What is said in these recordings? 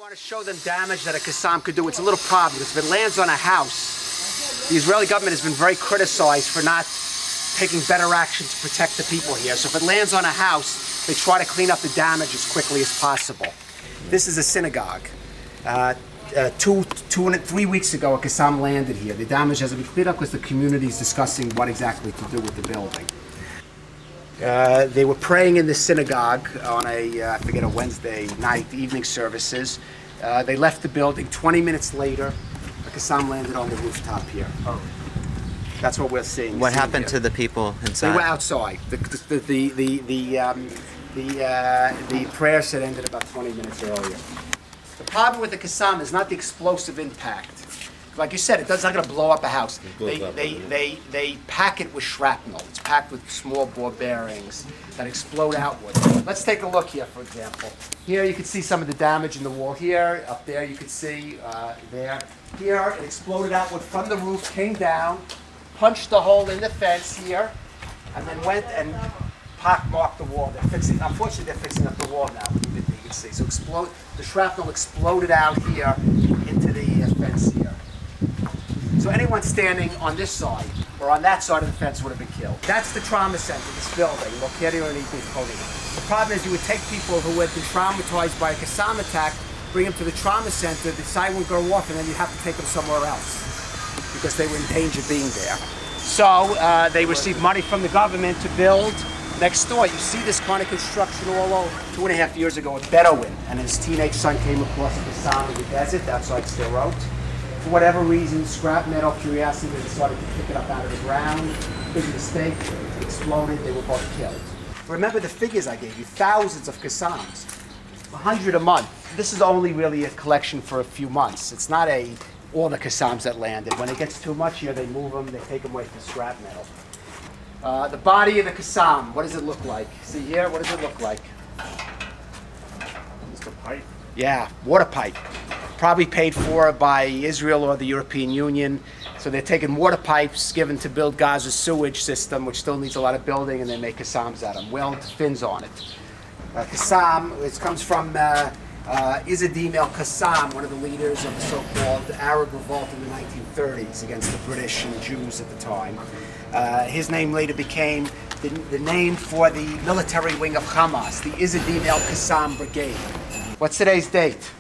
want to show them damage that a Qassam could do. It's a little problem because if it lands on a house, the Israeli government has been very criticized for not taking better action to protect the people here. So if it lands on a house, they try to clean up the damage as quickly as possible. This is a synagogue. 3 weeks ago, a Qassam landed here. The damage hasn't been cleared up because the community is discussing what exactly to do with the building. They were praying in the synagogue on I forget, a Wednesday night, evening services. They left the building. 20 minutes later, a Qassam landed on the rooftop here. Oh. That's what we're seeing. What happened to the people inside? They were outside. The prayers had ended about 20 minutes earlier. The problem with the Qassam is not the explosive impact. Like you said, it's not going to blow up a house. They pack it with shrapnel. It's packed with small bore bearings that explode outward. Let's take a look here, for example. Here you can see some of the damage in the wall here. Up there you can see there. Here it exploded outward from the roof, came down, punched the hole in the fence here, and then went and pock-marked the wall. Unfortunately, they're fixing up the wall now. You can see. So the shrapnel exploded out here into the fence here. So anyone standing on this side or on that side of the fence would have been killed. That's the trauma center, this building. The problem is you would take people who had been traumatized by a Qassam attack, bring them to the trauma center, the siren would go off, and then you'd have to take them somewhere else because they were in danger of being there. So they received money from the government to build next door. You see this kind of construction all over. 2.5 years ago, a Bedouin and his teenage son came across a Qassam in the desert outside Sderot. For whatever reason, scrap metal, curiosity, they decided to pick it up out of the ground. Big mistake, it exploded, they were both killed. Remember the figures I gave you, thousands of Qassams, 100 a month. This is only really a collection for a few months. It's not all the Qassams that landed. When it gets too much here, they move them, they take them away for scrap metal. The body of the Qassam, what does it look like? See here, what does it look like? Just a pipe? Yeah, water pipe. Probably paid for by Israel or the European Union. So they're taking water pipes given to build Gaza's sewage system, which still needs a lot of building, and they make Qassams out of them. Weld fins on it. Qassam, it comes from Izzeddin el-Qassam, one of the leaders of the so-called Arab revolt in the 1930s against the British and Jews at the time. His name later became the name for the military wing of Hamas, the Izzeddin el-Qassam Brigade. What's today's date?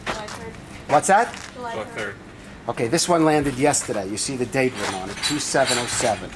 July 3rd. What's that? July 3rd. Okay, this one landed yesterday. You see the date written on it, 2707.